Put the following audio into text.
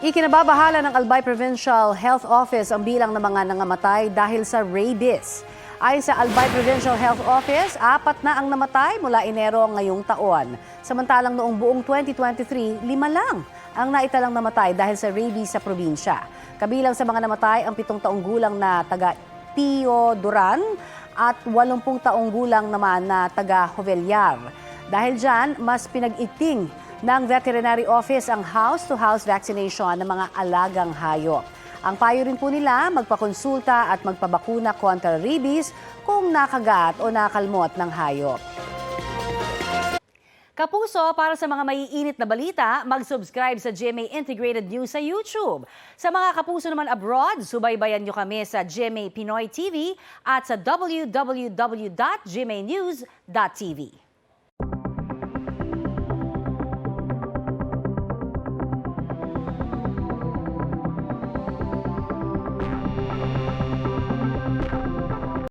Ikinababahala ng Albay Provincial Health Office ang bilang ng mga nangamatay dahil sa rabies. Ayon sa Albay Provincial Health Office, 4 na ang namatay mula Enero ngayong taon. Samantalang noong buong 2023, 5 lang ang naitalang namatay dahil sa rabies sa probinsya. Kabilang sa mga namatay ang 7 taong gulang na taga Tio Duran at 80 taong gulang naman na taga Jovellar. Dahil dyan, mas pinag-iting ng Veterinary Office ang house-to-house vaccination ng mga alagang hayop. Ang payo rin po nila, magpakonsulta at magpabakuna kontra rabies kung nakagat o nakalmot ng hayop. Kapuso, para sa mga maiinit na balita, mag-subscribe sa GMA Integrated News sa YouTube. Sa mga kapuso naman abroad, subaybayan nyo kami sa GMA Pinoy TV at sa www.gmanews.tv.